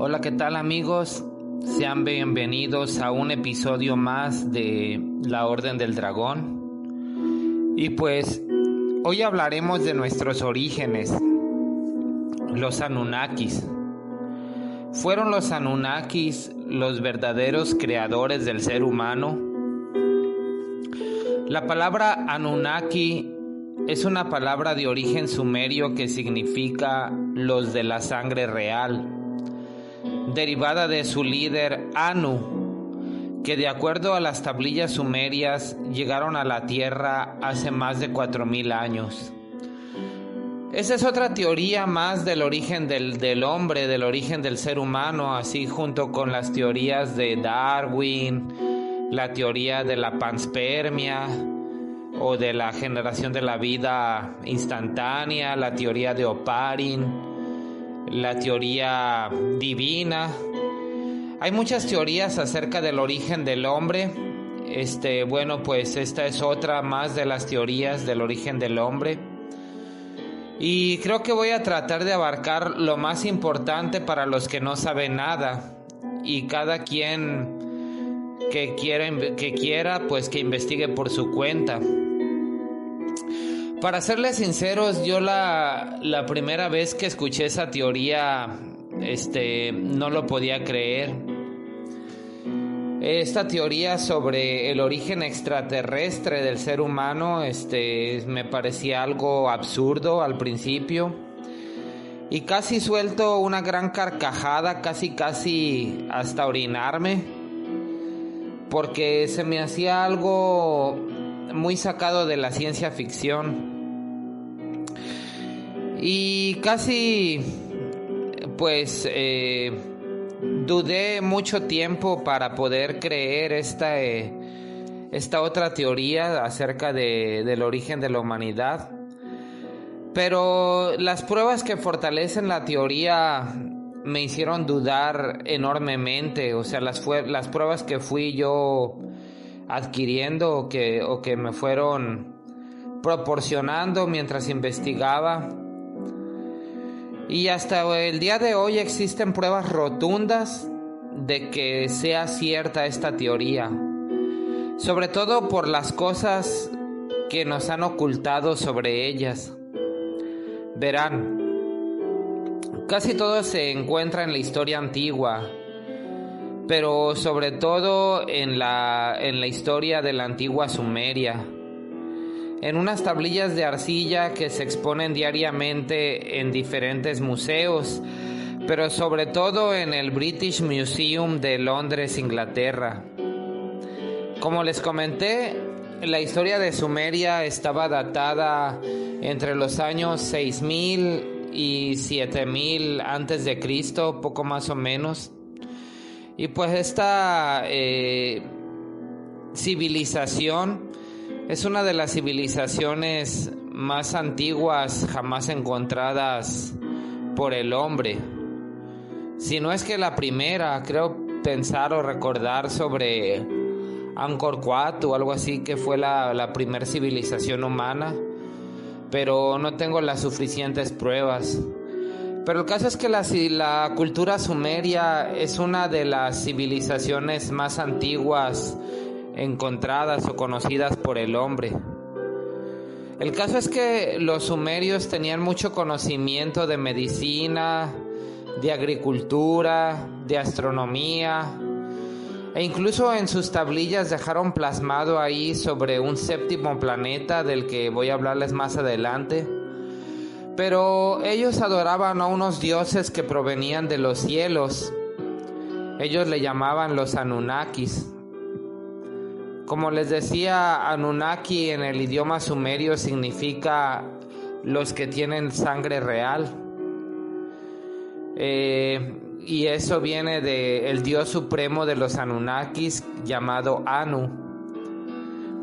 Hola, ¿qué tal amigos? Sean bienvenidos a un episodio más de La Orden del Dragón. Y pues hoy hablaremos de nuestros orígenes, los Anunnakis. ¿Fueron los Anunnakis los verdaderos creadores del ser humano? La palabra Anunnaki es una palabra de origen sumerio que significa los de la sangre real, derivada de su líder Anu, que de acuerdo a las tablillas sumerias llegaron a la Tierra hace más de 4000 años. Esa es otra teoría más del origen del hombre, del origen del ser humano, así junto con las teorías de Darwin, la teoría de la panspermia o de la generación de la vida instantánea, la teoría de Oparin, la teoría divina. Hay muchas teorías acerca del origen del hombre. Pues esta es otra más de las teorías del origen del hombre. Y creo que voy a tratar de abarcar lo más importante para los que no saben nada. Y cada quien que quiera, pues que investigue por su cuenta. Para serles sinceros, yo la primera vez que escuché esa teoría, no lo podía creer. Esta teoría sobre el origen extraterrestre del ser humano, me parecía algo absurdo al principio. Y casi suelto una gran carcajada, casi hasta orinarme, porque se me hacía algo muy sacado de la ciencia ficción. Y casi, dudé mucho tiempo para poder creer esta otra teoría acerca del origen de la humanidad. Pero las pruebas que fortalecen la teoría me hicieron dudar enormemente. O sea, las pruebas que fui yo adquiriendo o que me fueron proporcionando mientras investigaba. Y hasta el día de hoy existen pruebas rotundas de que sea cierta esta teoría, sobre todo por las cosas que nos han ocultado sobre ellas. Verán, casi todo se encuentra en la historia antigua, pero sobre todo en la historia de la antigua Sumeria, en unas tablillas de arcilla que se exponen diariamente en diferentes museos, pero sobre todo en el British Museum de Londres, Inglaterra. Como les comenté, la historia de Sumeria estaba datada entre los años 6000 y 7000 antes de Cristo, poco más o menos. Y pues esta civilización es una de las civilizaciones más antiguas jamás encontradas por el hombre. Si no es que la primera, creo pensar o recordar sobre Angkor Wat o algo así, que fue la primera civilización humana, pero no tengo las suficientes pruebas. Pero el caso es que la cultura sumeria es una de las civilizaciones más antiguas encontradas o conocidas por el hombre. El caso es que los sumerios tenían mucho conocimiento de medicina, de agricultura, de astronomía, e incluso en sus tablillas dejaron plasmado ahí sobre un séptimo planeta del que voy a hablarles más adelante. Pero ellos adoraban a unos dioses que provenían de los cielos. Ellos le llamaban los Anunnakis. Como les decía, Anunnaki en el idioma sumerio significa los que tienen sangre real. Y eso viene del dios supremo de los Anunnakis llamado Anu.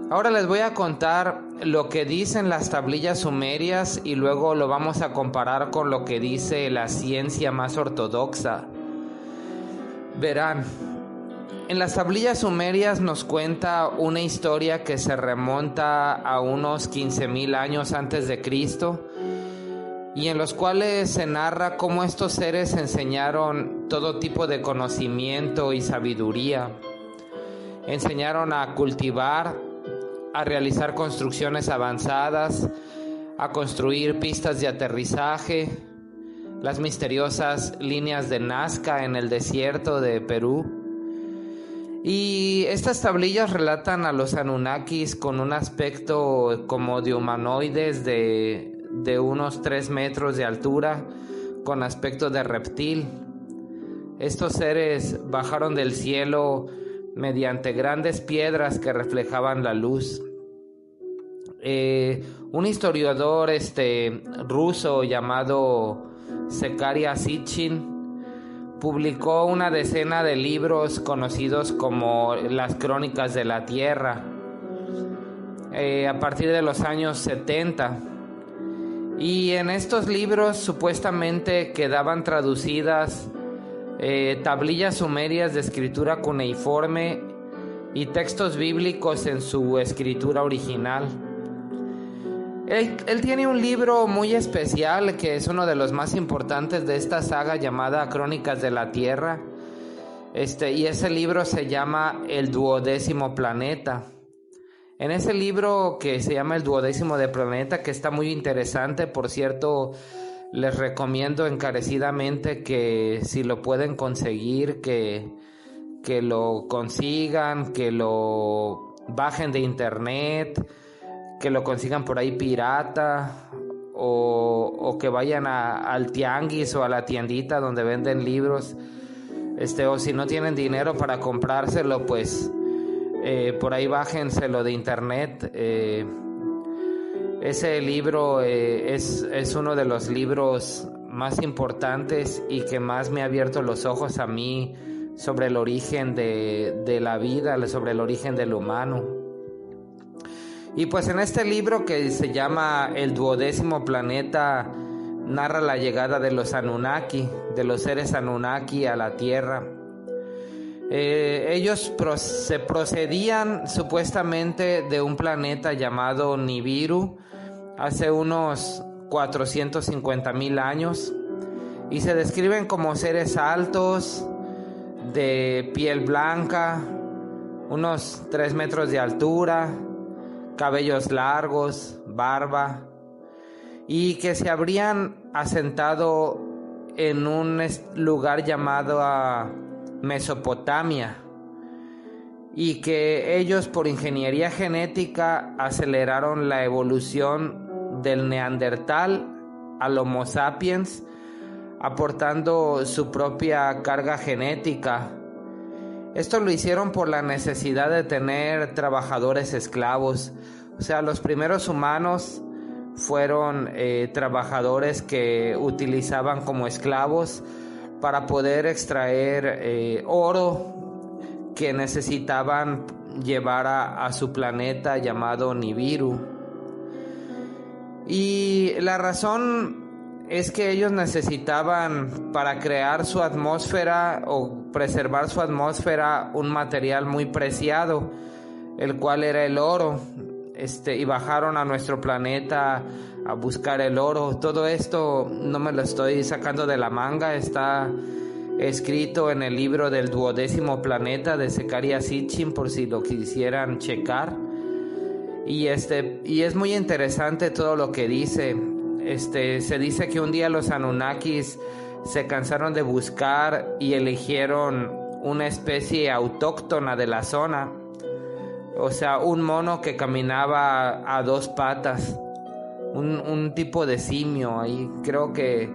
Ahora les voy a contar lo que dicen las tablillas sumerias y luego lo vamos a comparar con lo que dice la ciencia más ortodoxa. Verán, en las tablillas sumerias nos cuenta una historia que se remonta a unos 15,000 años antes de Cristo y en los cuales se narra cómo estos seres enseñaron todo tipo de conocimiento y sabiduría. Enseñaron a cultivar, a realizar construcciones avanzadas, a construir pistas de aterrizaje, las misteriosas líneas de Nazca en el desierto de Perú. Y estas tablillas relatan a los Anunnakis con un aspecto como de humanoides de unos 3 metros de altura, con aspecto de reptil. Estos seres bajaron del cielo mediante grandes piedras que reflejaban la luz. Un historiador ruso llamado Zecharia Sitchin publicó una decena de libros conocidos como las Crónicas de la Tierra a partir de los años 70. Y en estos libros supuestamente quedaban traducidas tablillas sumerias de escritura cuneiforme y textos bíblicos en su escritura original. Él tiene un libro muy especial que es uno de los más importantes de esta saga llamada Crónicas de la Tierra. Y ese libro se llama El Duodécimo Planeta. En ese libro que se llama El Duodécimo de Planeta, que está muy interesante, por cierto, les recomiendo encarecidamente que si lo pueden conseguir, que lo consigan, que lo bajen de internet, que lo consigan por ahí pirata, o que vayan al tianguis o a la tiendita donde venden libros, o si no tienen dinero para comprárselo, pues por ahí bájenselo de internet. Ese libro es uno de los libros más importantes y que más me ha abierto los ojos a mí sobre el origen de la vida, sobre el origen del humano. Y pues en este libro que se llama El Duodécimo Planeta narra la llegada de los Anunnaki, de los seres Anunnaki a la Tierra. Ellos se procedían supuestamente de un planeta llamado Nibiru hace unos 450,000 años y se describen como seres altos, de piel blanca, unos 3 metros de altura, cabellos largos, barba, y que se habrían asentado en un lugar llamado Mesopotamia, y que ellos por ingeniería genética aceleraron la evolución del Neandertal al Homo sapiens, aportando su propia carga genética. Esto lo hicieron por la necesidad de tener trabajadores esclavos. O sea, los primeros humanos fueron trabajadores que utilizaban como esclavos para poder extraer oro que necesitaban llevar a su planeta llamado Nibiru. Y la razón es que ellos necesitaban, para crear su atmósfera o preservar su atmósfera, un material muy preciado, el cual era el oro. Y bajaron a nuestro planeta a buscar el oro. Todo esto no me lo estoy sacando de la manga, está escrito en el libro del Duodécimo Planeta de Zecharia Sitchin, por si lo quisieran checar. Y es muy interesante todo lo que dice. Se dice que un día los Anunnakis se cansaron de buscar y eligieron una especie autóctona de la zona, o sea, un mono que caminaba a 2 patas, un tipo de simio. Ahí creo que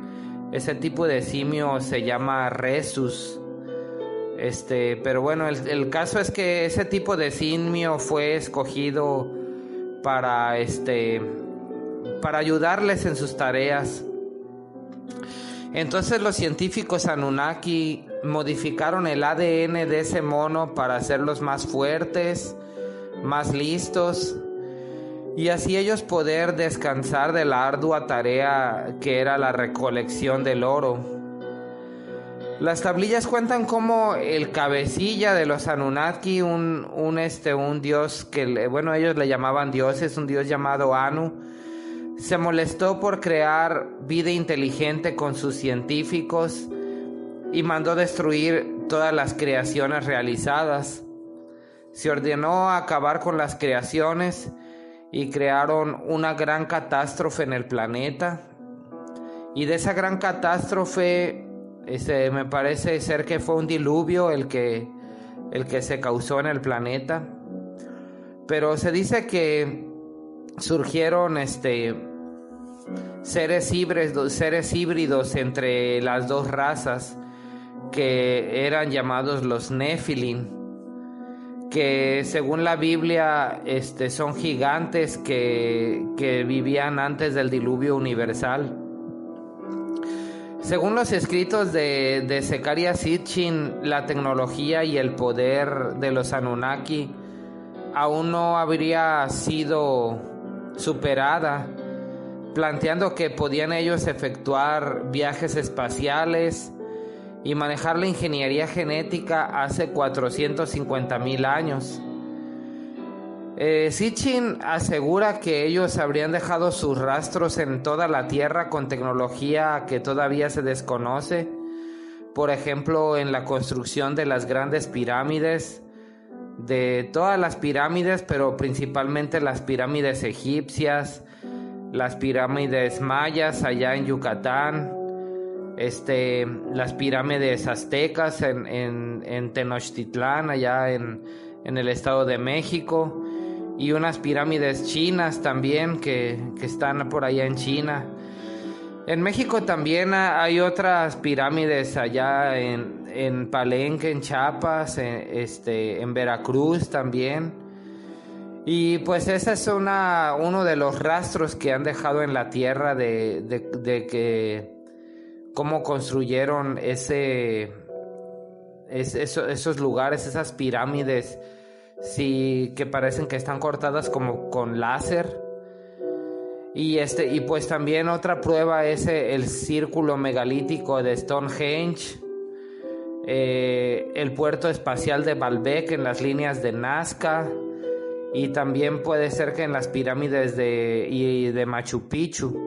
ese tipo de simio se llama Rhesus. Pero bueno, el caso es que ese tipo de simio fue escogido para ayudarles en sus tareas. Entonces los científicos Anunnaki modificaron el ADN de ese mono para hacerlos más fuertes, más listos, y así ellos poder descansar de la ardua tarea que era la recolección del oro. Las tablillas cuentan como el cabecilla de los Anunnaki, un dios que, bueno, ellos le llamaban dioses, un dios llamado Anu, se molestó por crear vida inteligente con sus científicos y mandó destruir todas las creaciones realizadas. Se ordenó acabar con las creaciones y crearon una gran catástrofe en el planeta. Y de esa gran catástrofe, me parece ser que fue un diluvio el que se causó en el planeta. Pero se dice que surgieron seres híbridos entre las dos razas, que eran llamados los Nephilim, que según la Biblia son gigantes que vivían antes del diluvio universal. Según los escritos de Zecharia Sitchin, la tecnología y el poder de los Anunnaki aún no habría sido superada, planteando que podían ellos efectuar viajes espaciales y manejar la ingeniería genética hace 450,000 años. Sitchin asegura que ellos habrían dejado sus rastros en toda la Tierra con tecnología que todavía se desconoce, por ejemplo en la construcción de las grandes pirámides, de todas las pirámides, pero principalmente las pirámides egipcias, las pirámides mayas allá en Yucatán, las pirámides aztecas en Tenochtitlán, allá en el Estado de México, y unas pirámides chinas también que están por allá en China. En México también hay otras pirámides allá en Palenque, en Chiapas, en Veracruz también. Y pues ese es uno de los rastros que han dejado en la tierra de que cómo construyeron esos lugares, esas pirámides, sí, que parecen que están cortadas como con láser. Y pues también otra prueba es el círculo megalítico de Stonehenge, el puerto espacial de Baalbek en las líneas de Nazca, y también puede ser que en las pirámides de Machu Picchu.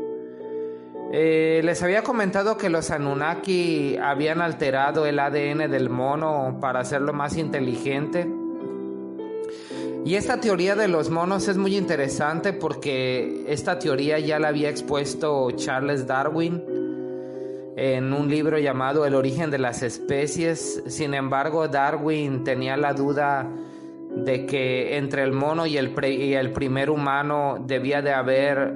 Les había comentado que los Anunnaki habían alterado el ADN del mono para hacerlo más inteligente. Y esta teoría de los monos es muy interesante porque esta teoría ya la había expuesto Charles Darwin en un libro llamado El origen de las especies. Sin embargo, Darwin tenía la duda de que entre el mono y el primer humano debía de haber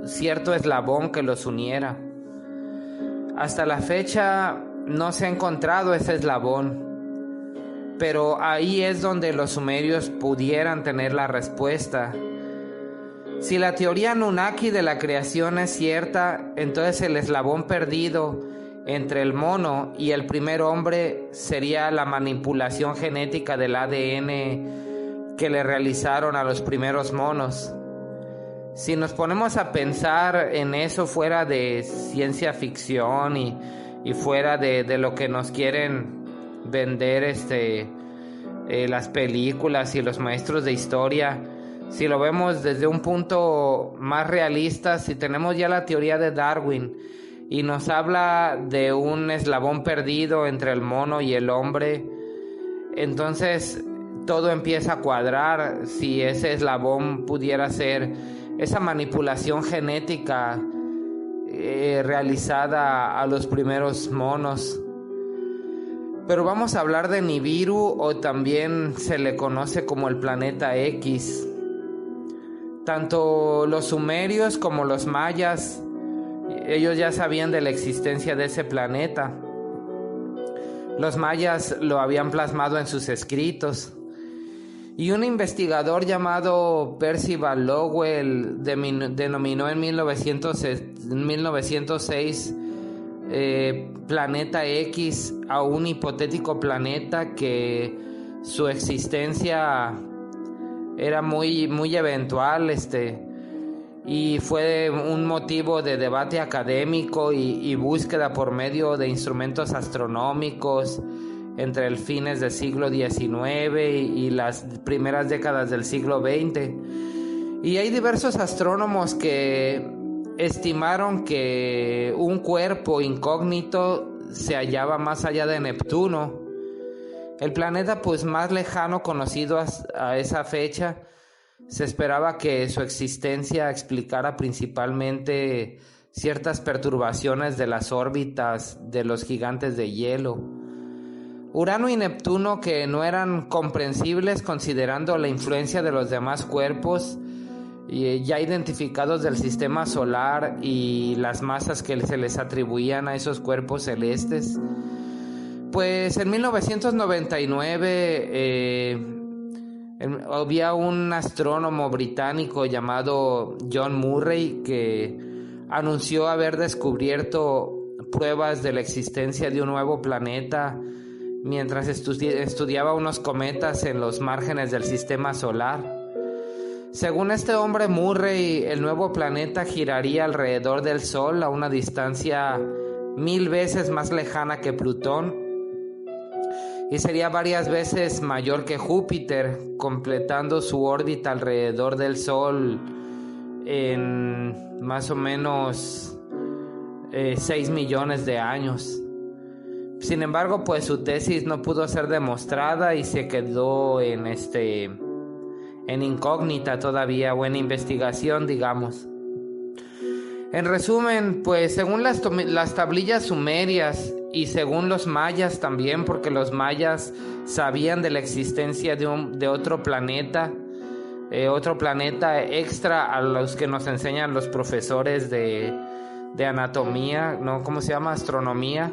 cierto eslabón que los uniera. Hasta la fecha no se ha encontrado ese eslabón, pero ahí es donde los sumerios pudieran tener la respuesta. Si la teoría Anunnaki de la creación es cierta, entonces el eslabón perdido entre el mono y el primer hombre sería la manipulación genética del ADN que le realizaron a los primeros monos. Si nos ponemos a pensar en eso fuera de ciencia ficción y fuera de lo que nos quieren vender las películas y los maestros de historia, si lo vemos desde un punto más realista, si tenemos ya la teoría de Darwin y nos habla de un eslabón perdido entre el mono y el hombre, entonces todo empieza a cuadrar. Si ese eslabón pudiera ser esa manipulación genética realizada a los primeros monos. Pero vamos a hablar de Nibiru, o también se le conoce como el planeta X. Tanto los sumerios como los mayas, ellos ya sabían de la existencia de ese planeta. Los mayas lo habían plasmado en sus escritos. Y un investigador llamado Percival Lowell denominó en 1906 planeta X a un hipotético planeta que su existencia era muy, muy eventual, y fue un motivo de debate académico y búsqueda por medio de instrumentos astronómicos entre el fines del siglo XIX y las primeras décadas del siglo XX. Y hay diversos astrónomos que estimaron que un cuerpo incógnito se hallaba más allá de Neptuno, el planeta pues más lejano conocido a esa fecha. Se esperaba que su existencia explicara principalmente ciertas perturbaciones de las órbitas de los gigantes de hielo. Urano y Neptuno, que no eran comprensibles considerando la influencia de los demás cuerpos ya identificados del sistema solar y las masas que se les atribuían a esos cuerpos celestes. Pues en 1999 había un astrónomo británico llamado John Murray que anunció haber descubierto pruebas de la existencia de un nuevo planeta mientras estudiaba unos cometas en los márgenes del sistema solar. Según este hombre Murray, el nuevo planeta giraría alrededor del Sol a una distancia 1000 veces más lejana que Plutón y sería varias veces mayor que Júpiter, completando su órbita alrededor del Sol en más o menos 6 millones de años. Sin embargo, pues su tesis no pudo ser demostrada y se quedó en incógnita todavía, o en investigación, digamos. En resumen, pues según las tablillas sumerias y según los mayas también, porque los mayas sabían de la existencia de otro planeta extra a los que nos enseñan los profesores de anatomía, ¿no? ¿Cómo se llama? Astronomía.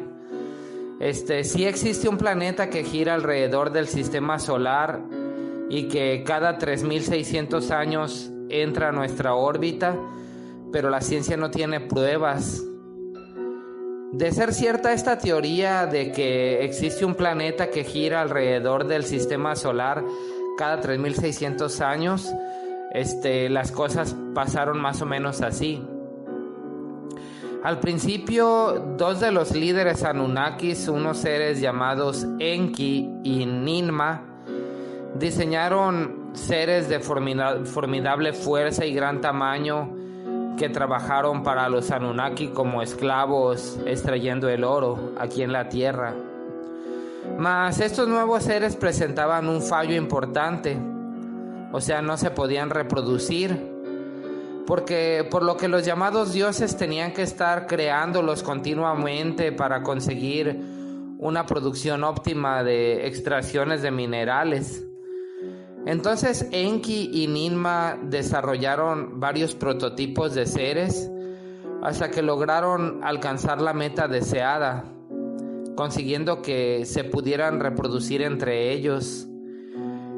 Sí existe un planeta que gira alrededor del sistema solar y que cada 3600 años entra a nuestra órbita, pero la ciencia no tiene pruebas. De ser cierta esta teoría de que existe un planeta que gira alrededor del sistema solar cada 3600 años, las cosas pasaron más o menos así. Al principio, dos de los líderes Anunnakis, unos seres llamados Enki y Ninma, diseñaron seres de formidable fuerza y gran tamaño que trabajaron para los Anunnaki como esclavos extrayendo el oro aquí en la Tierra. Mas estos nuevos seres presentaban un fallo importante, o sea, no se podían reproducir, por lo que los llamados dioses tenían que estar creándolos continuamente para conseguir una producción óptima de extracciones de minerales. Entonces Enki y Ninma desarrollaron varios prototipos de seres hasta que lograron alcanzar la meta deseada, consiguiendo que se pudieran reproducir entre ellos.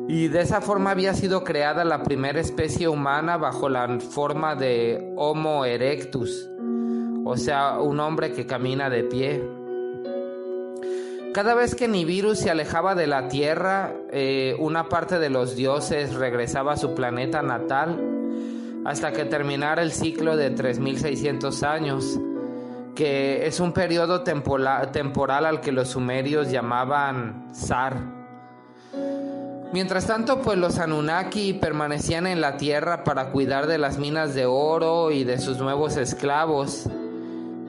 Y de esa forma había sido creada la primera especie humana bajo la forma de Homo erectus, o sea, un hombre que camina de pie. Cada vez que Nibiru se alejaba de la Tierra, una parte de los dioses regresaba a su planeta natal hasta que terminara el ciclo de 3600 años, que es un periodo temporal al que los sumerios llamaban Sar. Mientras tanto, pues los Anunnaki permanecían en la Tierra para cuidar de las minas de oro y de sus nuevos esclavos,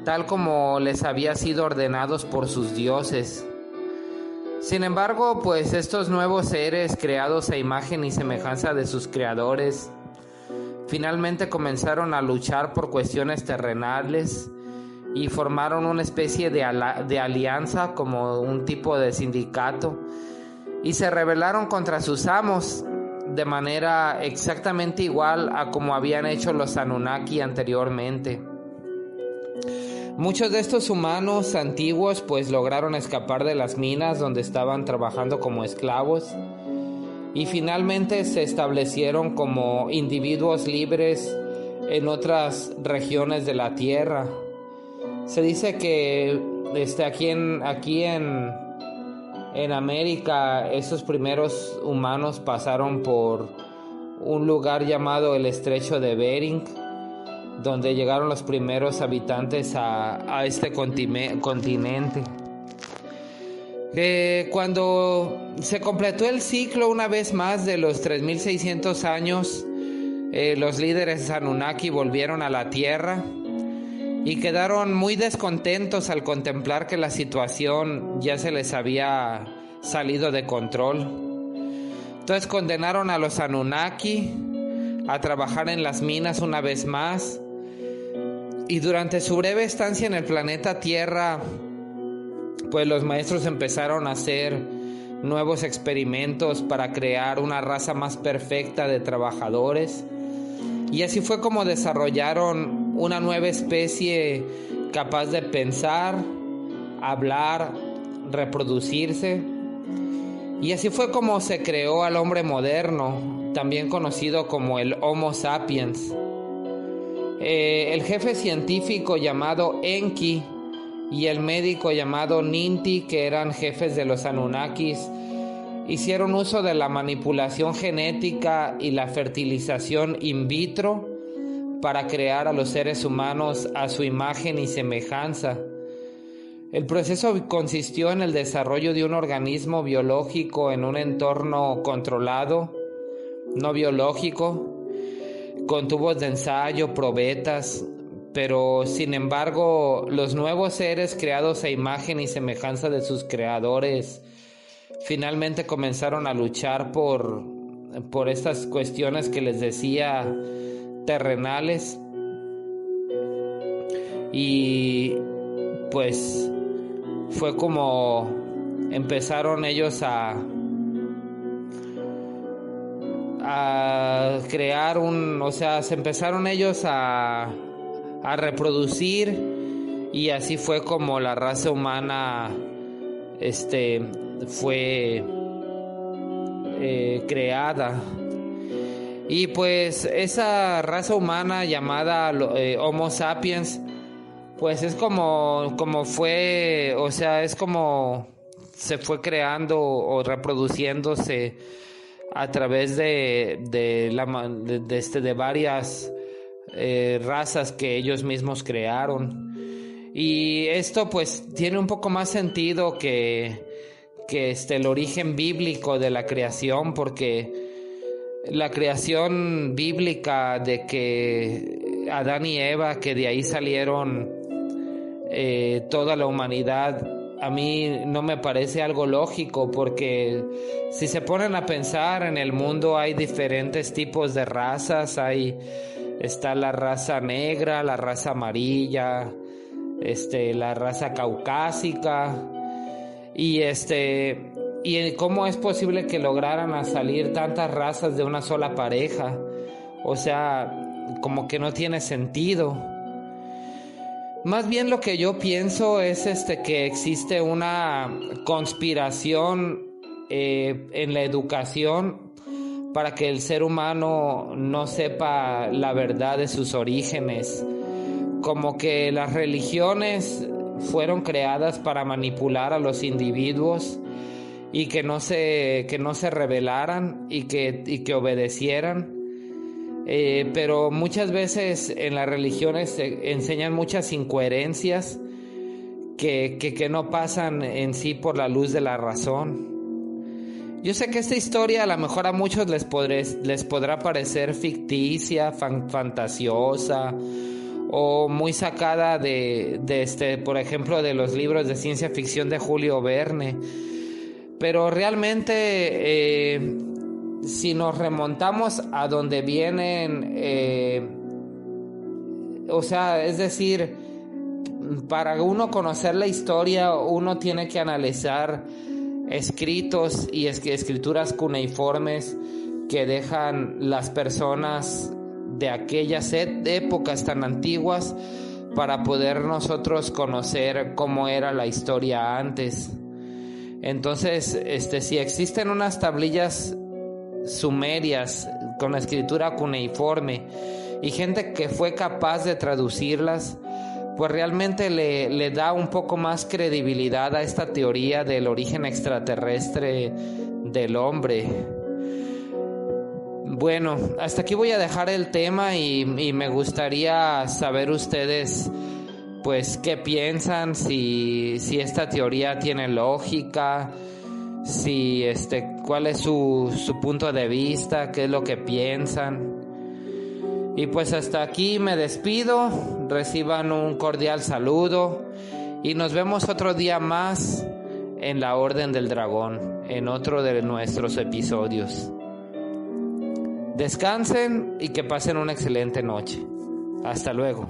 tal como les había sido ordenados por sus dioses. Sin embargo, pues estos nuevos seres creados a imagen y semejanza de sus creadores finalmente comenzaron a luchar por cuestiones terrenales y formaron una especie de alianza, como un tipo de sindicato, y se rebelaron contra sus amos de manera exactamente igual a como habían hecho los Anunnaki anteriormente. Muchos de estos humanos antiguos pues lograron escapar de las minas donde estaban trabajando como esclavos y finalmente se establecieron como individuos libres en otras regiones de la Tierra. Se dice que aquí en América esos primeros humanos pasaron por un lugar llamado el Estrecho de Bering, donde llegaron los primeros habitantes a este continente. Cuando se completó el ciclo una vez más de los 3600 años, los líderes Anunnaki volvieron a la Tierra y quedaron muy descontentos al contemplar que la situación ya se les había salido de control. Entonces condenaron a los Anunnaki a trabajar en las minas una vez más, y durante su breve estancia en el planeta Tierra, pues los maestros empezaron a hacer nuevos experimentos para crear una raza más perfecta de trabajadores, y así fue como desarrollaron una nueva especie capaz de pensar, hablar, reproducirse. Y así fue como se creó al hombre moderno, también conocido como el Homo sapiens. El jefe científico llamado Enki y el médico llamado Ninti, que eran jefes de los Anunnakis, hicieron uso de la manipulación genética y la fertilización in vitro para crear a los seres humanos a su imagen y semejanza. El proceso consistió en el desarrollo de un organismo biológico en un entorno controlado, no biológico, con tubos de ensayo, probetas, pero sin embargo los nuevos seres creados a imagen y semejanza de sus creadores finalmente comenzaron a luchar por estas cuestiones que les decía terrenales, y pues fue como empezaron ellos a crear se empezaron ellos a reproducir, y así fue como la raza humana fue creada. Y pues esa raza humana llamada Homo sapiens, pues es como fue, es como se fue creando o reproduciéndose a través de varias razas que ellos mismos crearon. Y esto pues tiene un poco más sentido que el origen bíblico de la creación, porque la creación bíblica de que Adán y Eva, que de ahí salieron toda la humanidad, a mí no me parece algo lógico, porque si se ponen a pensar, en el mundo hay diferentes tipos de razas. Está la raza negra, la raza amarilla, la raza caucásica, y cómo es posible que lograran salir tantas razas de una sola pareja. O sea, como que no tiene sentido. Más bien lo que yo pienso es que existe una conspiración en la educación para que el ser humano no sepa la verdad de sus orígenes. Como que las religiones fueron creadas para manipular a los individuos y que no se rebelaran y que obedecieran. Pero muchas veces en las religiones se enseñan muchas incoherencias que no pasan en sí por la luz de la razón. Yo sé que esta historia a lo mejor a muchos les podrá parecer ficticia, fantasiosa, o muy sacada por ejemplo, de los libros de ciencia ficción de Julio Verne. Pero realmente, si nos remontamos a donde vienen, es decir, para uno conocer la historia, uno tiene que analizar escritos y escrituras cuneiformes que dejan las personas de aquellas épocas tan antiguas, para poder nosotros conocer cómo era la historia antes. Entonces, si existen unas tablillas sumerias con escritura cuneiforme y gente que fue capaz de traducirlas, pues realmente le da un poco más credibilidad a esta teoría del origen extraterrestre del hombre. Bueno, hasta aquí voy a dejar el tema y me gustaría saber ustedes pues qué piensan, si esta teoría tiene lógica, cuál es su punto de vista, qué es lo que piensan. Y pues hasta aquí me despido. reciban un cordial saludo y nos vemos otro día más en la Orden del Dragón, en otro de nuestros episodios. Descansen y que pasen una excelente noche. Hasta luego.